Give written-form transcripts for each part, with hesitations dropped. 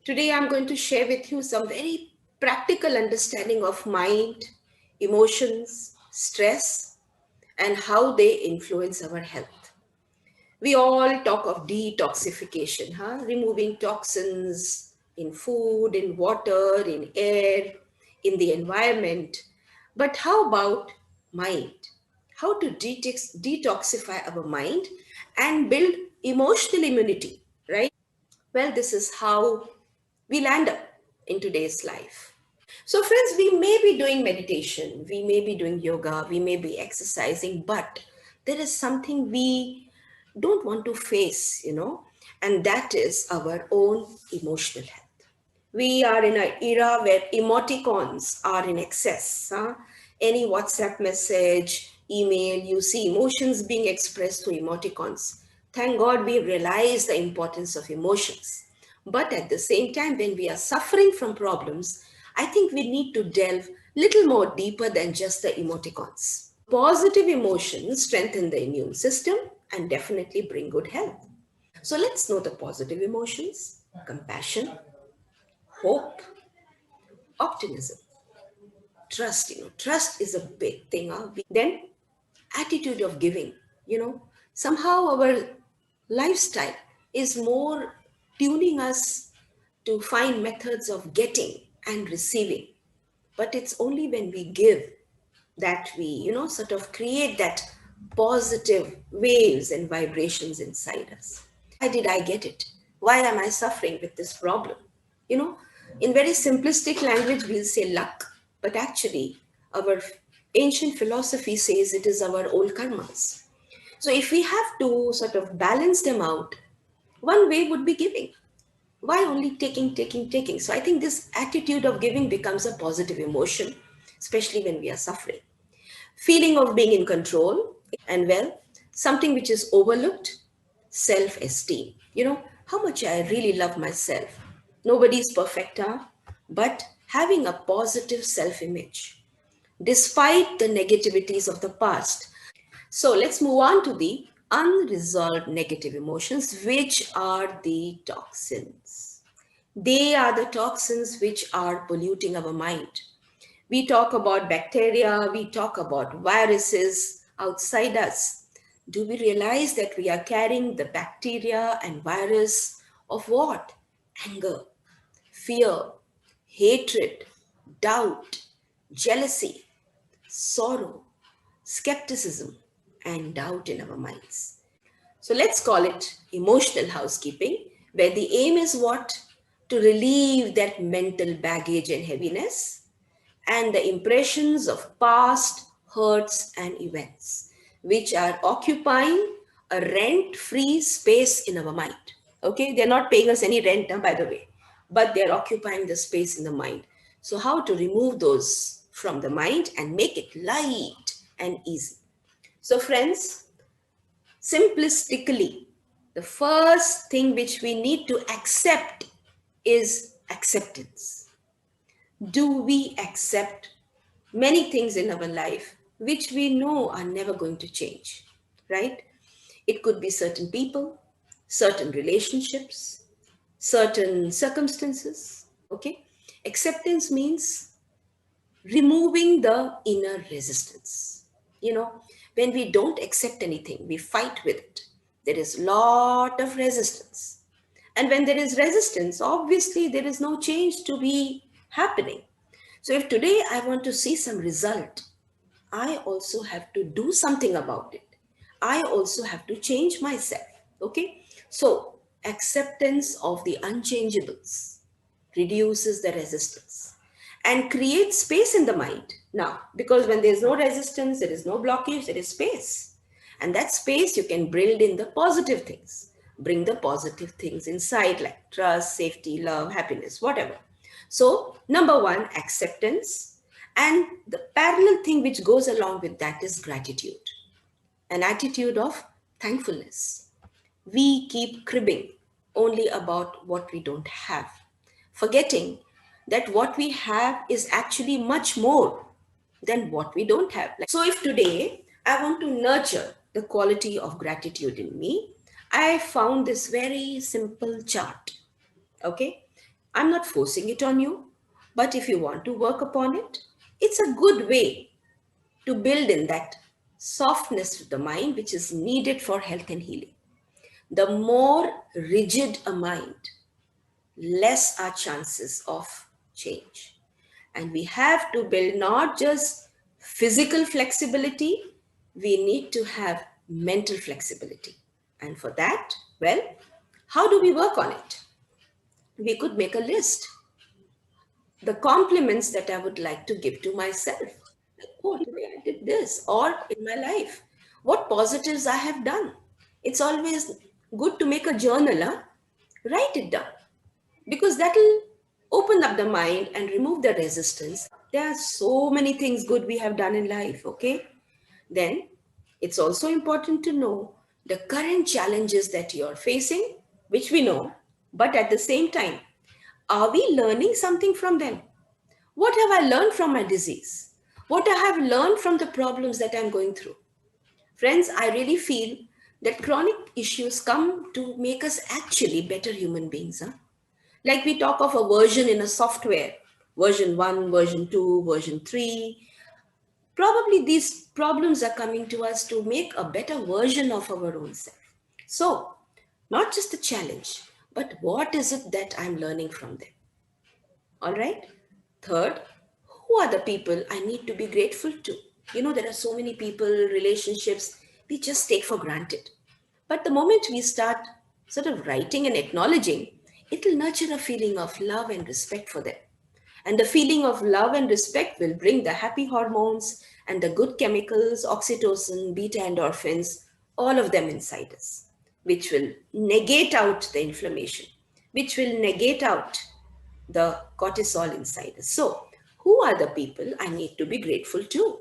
Today I'm going to share with you some very practical understanding of mind, emotions, stress, and how they influence our health. We all talk of detoxification, removing toxins in food, in water, in air, in the environment. But how about mind? How to detoxify our mind and build emotional immunity, right? Well, this is how we land up in today's life. So, friends, we may be doing meditation, we may be doing yoga, we may be exercising, but there is something we don't want to face, and that is our own emotional health. We are in an era where emoticons are in excess. Any WhatsApp message, email, you see emotions being expressed through emoticons. Thank God we realize the importance of emotions. But at the same time, when we are suffering from problems, I think we need to delve little more deeper than just the emoticons. Positive emotions strengthen the immune system and definitely bring good health. So let's know the positive emotions: compassion, hope, optimism, trust. Trust is a big thing. Then attitude of giving. Somehow our lifestyle is more tuning us to find methods of getting and receiving. But it's only when we give that we, sort of create that positive waves and vibrations inside us. Why did I get it? Why am I suffering with this problem? You know, in very simplistic language, we'll say luck, but actually, our ancient philosophy says it is our old karmas. So, if we have to sort of balance them out, one way would be giving. Why only taking, taking, taking? So, I think this attitude of giving becomes a positive emotion, especially when we are suffering. Feeling of being in control, and well, something which is overlooked: self-esteem. How much I really love myself. Nobody's perfect, but having a positive self-image despite the negativities of the past. So let's move on to the unresolved negative emotions, which are the toxins. They are the toxins which are polluting our mind. We talk about bacteria, we talk about viruses outside us. Do we realize that we are carrying the bacteria and virus of what? Anger, fear, hatred, doubt, jealousy, sorrow, skepticism, and doubt in our minds. So let's call it emotional housekeeping, where the aim is what? To relieve that mental baggage and heaviness and the impressions of past hurts and events, which are occupying a rent-free space in our mind. Okay, they're not paying us any rent, by the way, but they're occupying the space in the mind. So, how to remove those from the mind and make it light and easy? So, friends, simplistically, the first thing which we need to accept is acceptance. Do we accept many things in our life which we know are never going to change, right? It could be certain people, certain relationships, certain circumstances, okay? Acceptance means removing the inner resistance. When we don't accept anything, we fight with it. There is lot of resistance. And when there is resistance, obviously there is no change to be happening. So if today I want to see some result, I also have to do something about it. I also have to change myself. Okay. So acceptance of the unchangeables reduces the resistance and creates space in the mind. Now, because when there's no resistance, there is no blockage, there is space. And that space you can build in the positive things. Bring the positive things inside, like trust, safety, love, happiness, whatever. So, number one, acceptance. And the parallel thing which goes along with that is gratitude, an attitude of thankfulness. We keep cribbing only about what we don't have, forgetting that what we have is actually much more than what we don't have. So, if today I want to nurture the quality of gratitude in me, I found this very simple chart. Okay, I'm not forcing it on you, but if you want to work upon it, it's a good way to build in that softness of the mind which is needed for health and healing. The more rigid a mind, less are chances of change. And we have to build not just physical flexibility, we need to have mental flexibility. And for that, well, how do we work on it? We could make a list. The compliments that I would like to give to myself. Like, oh, today I did this, or in my life, what positives I have done. It's always good to make a journal, huh? Write it down because that'll open up the mind and remove the resistance. There are so many things good we have done in life, okay? Then it's also important to know the current challenges that you're facing, which we know, but at the same time, are we learning something from them? What have I learned from my disease? What I have learned from the problems that I'm going through? Friends, I really feel that chronic issues come to make us actually better human beings. Huh? Like we talk of a version in a software, version 1, version 2, version 3. Probably these problems are coming to us to make a better version of our own self. So, not just the challenge, but what is it that I'm learning from them? All right. Third, who are the people I need to be grateful to? You know, there are so many people, relationships, we just take for granted. But the moment we start sort of writing and acknowledging, it will nurture a feeling of love and respect for them. And the feeling of love and respect will bring the happy hormones and the good chemicals, oxytocin, beta endorphins, all of them inside us, which will negate out the inflammation, which will negate out the cortisol inside us. So, who are the people I need to be grateful to?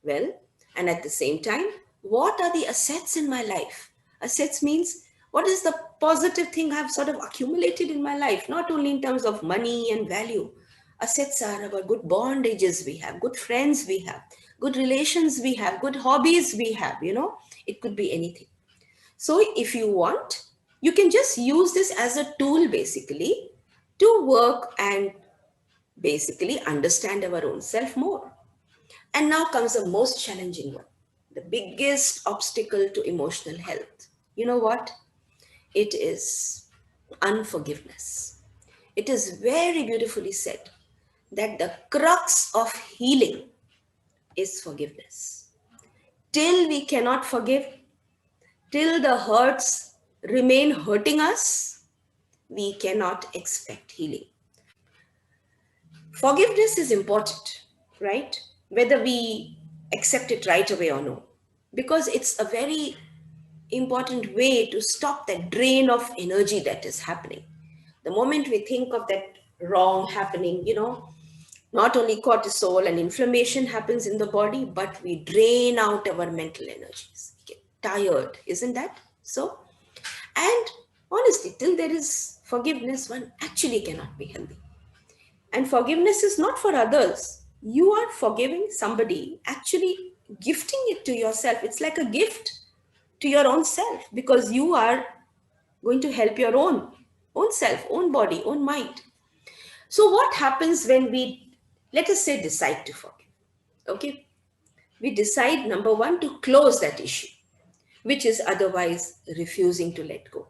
Well, and at the same time, what are the assets in my life? Assets means what is the positive thing I've sort of accumulated in my life, not only in terms of money and value. Assets are our good bondages we have, good friends we have, good relations we have, good hobbies we have, you know, it could be anything. So if you want, you can just use this as a tool basically to work and basically understand our own self more. And now comes the most challenging one, the biggest obstacle to emotional health. You know what? It is unforgiveness. It is very beautifully said that the crux of healing is forgiveness. Till we cannot forgive, till the hurts remain hurting us, we cannot expect healing. Forgiveness is important, right? Whether we accept it right away or no, because it's a very important way to stop that drain of energy that is happening. The moment we think of that wrong happening, you know, not only cortisol and inflammation happens in the body, but we drain out our mental energies. We get tired, isn't that so? And honestly, till there is forgiveness, one actually cannot be healthy. And forgiveness is not for others. You are forgiving somebody, actually gifting it to yourself. It's like a gift to your own self because you are going to help your own self, own body, own mind. So what happens when we, let us say, decide to forgive? Okay, we decide, number one, to close that issue, which is otherwise refusing to let go.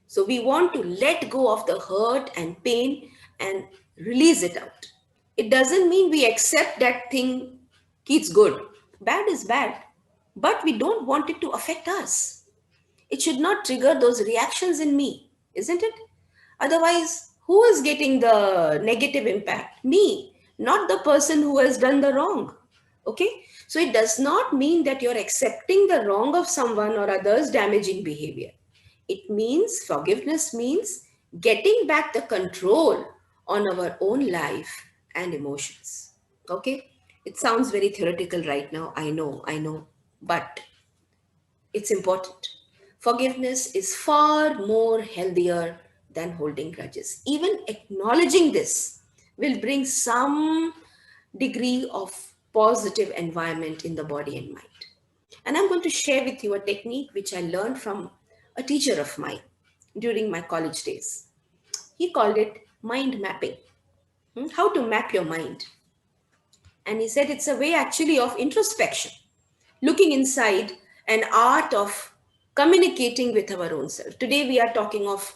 So we want to let go of the hurt and pain and release it out. It doesn't mean we accept that thing keeps good. Bad is bad, but we don't want it to affect us. It should not trigger those reactions in me, isn't it? Otherwise, who is getting the negative impact? Me, not the person who has done the wrong. Okay? So it does not mean that you're accepting the wrong of someone or others' damaging behavior. It means forgiveness means getting back the control on our own life and emotions. Okay? It sounds very theoretical right now. I know. But it's important. Forgiveness is far more healthier than holding grudges. Even acknowledging this will bring some degree of positive environment in the body and mind. And I'm going to share with you a technique which I learned from a teacher of mine during my college days. He called it mind mapping. How to map your mind. And he said it's a way actually of introspection, looking inside, an art of communicating with our own self. Today we are talking of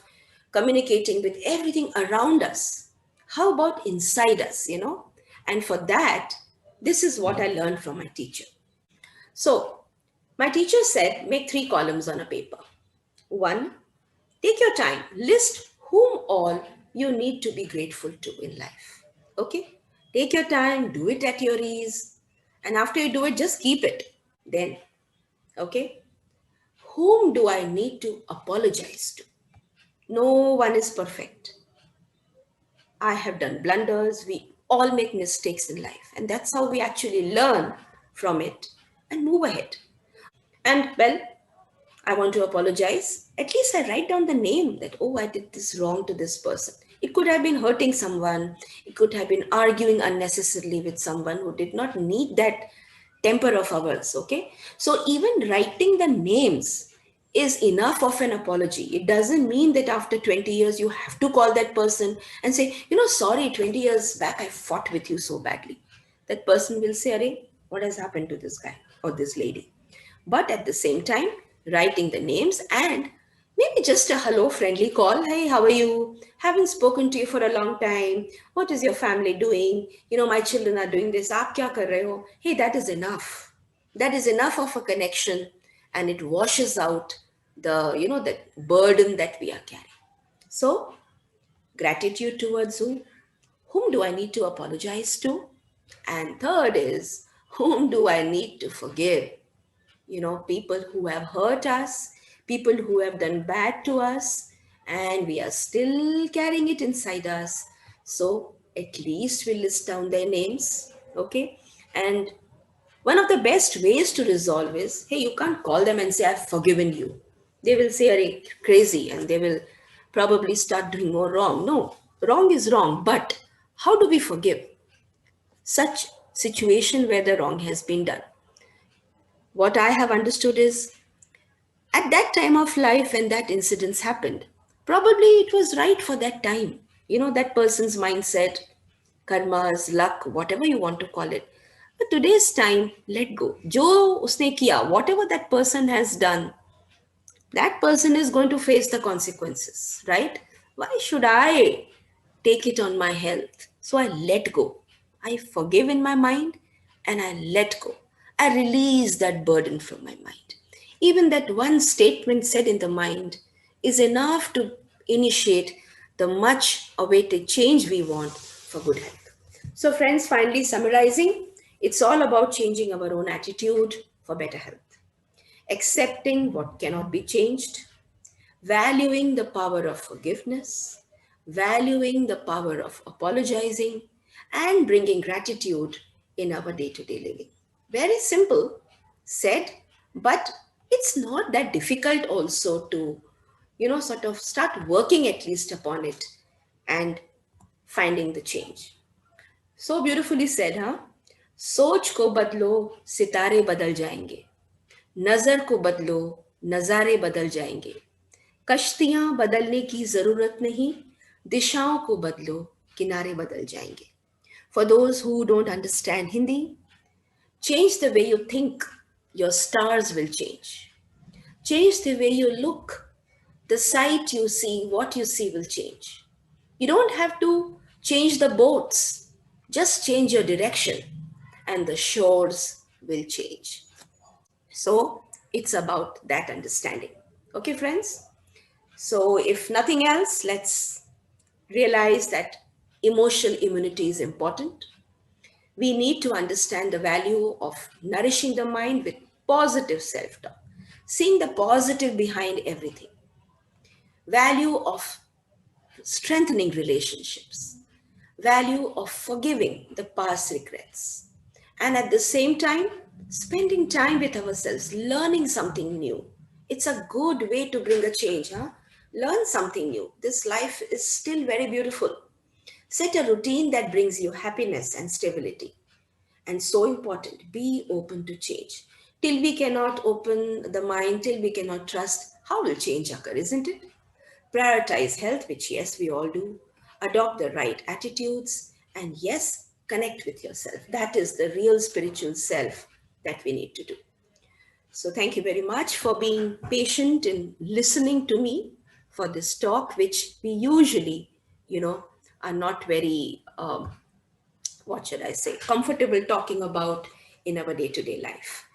communicating with everything around us. How about inside us, And for that, this is what I learned from my teacher. So, my teacher said make 3 columns on a paper. One, take your time, list whom all you need to be grateful to in life. Okay? Take your time, do it at your ease. And after you do it, just keep it. Then, okay? Whom do I need to apologize to? No one is perfect. I have done blunders. We all make mistakes in life. And that's how we actually learn from it and move ahead. And well, I want to apologize. At least I write down the name that, oh, I did this wrong to this person. It could have been hurting someone. It could have been arguing unnecessarily with someone who did not need that temper of ours. Okay. So even writing the names is enough of an apology. It doesn't mean that after 20 years you have to call that person and say, sorry, 20 years back I fought with you so badly. That person will say, Arey, what has happened to this guy or this lady? But at the same time, writing the names and maybe just a hello friendly call. Hey, how are you? Haven't spoken to you for a long time. What is your family doing? My children are doing this. Aap kya kar rahe ho? Hey, that is enough. That is enough of a connection, and it washes out that burden that we are carrying. So, gratitude towards whom? Whom do I need to apologize to? And third is, whom do I need to forgive? People who have hurt us, people who have done bad to us, and we are still carrying it inside us. So at least we list down their names, okay? And one of the best ways to resolve is, hey, you can't call them and say, I've forgiven you. They will say, are crazy, and they will probably start doing more wrong. No, wrong is wrong, but how do we forgive such situation where the wrong has been done? What I have understood is at that time of life when that incidents happened, probably it was right for that time. That person's mindset, karmas, luck, whatever you want to call it. But today's time, let go. Jo usne kiya, whatever that person has done, that person is going to face the consequences, right? Why should I take it on my health? So I let go. I forgive in my mind and I let go. I release that burden from my mind. Even that one statement said in the mind is enough to initiate the much awaited change we want for good health. So, friends, finally summarizing, it's all about changing our own attitude for better health, accepting what cannot be changed, valuing the power of forgiveness, valuing the power of apologizing, and bringing gratitude in our day to day living. Very simple, said, but it's not that difficult also to, sort of start working at least upon it and finding the change. So beautifully said, huh? सोच को बदलो सितारे बदल जाएंगे नजर को बदलो नजारे बदल जाएंगे कश्तियां बदलने की जरूरत नहीं दिशाओं को बदलो किनारे बदल जाएंगे For those who don't understand Hindi, change the way you think, your stars will change. Change the way you look, the sight you see, what you see will change. You don't have to change the boats, just change your direction and the shores will change. So it's about that understanding. Okay, friends? So if nothing else, let's realize that emotional immunity is important. We need to understand the value of nourishing the mind with positive self-talk, seeing the positive behind everything, value of strengthening relationships, value of forgiving the past regrets, and at the same time, spending time with ourselves, learning something new. It's a good way to bring a change, huh? Learn something new. This life is still very beautiful. Set a routine that brings you happiness and stability. And so important, be open to change. Till we cannot open the mind, till we cannot trust, how will change occur, isn't it? Prioritize health, which yes, we all do. adopt the right attitudes, and yes, connect with yourself. That is the real spiritual self that we need to do. So, thank you very much for being patient and listening to me for this talk, which we usually, are not very, what should I say, comfortable talking about in our day to day life.